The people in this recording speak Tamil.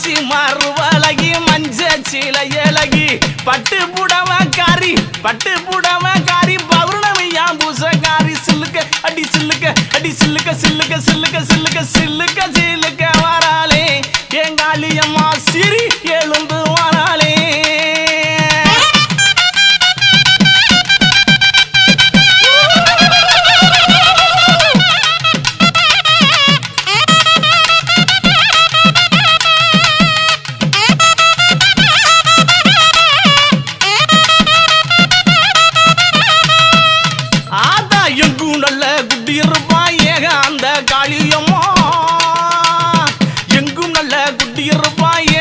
காஞ்சி மறுவழகி மஞ்ச சிலையழகி பட்டு புடவக்காரி பௌர்ணமியாம் பூசக்காரி சில்லுக்க அடி சில்லுக்க அடி சில்லுக்க சில்லுக்க சில்லுக்க சில்லுக்க சில்லுக்க சில்லுக்க வராளே எங்காளியம்மா சிரி எழுந்து வராளே காளியம்மா எங்கும் நல்ல குட்டி இருப்பாய்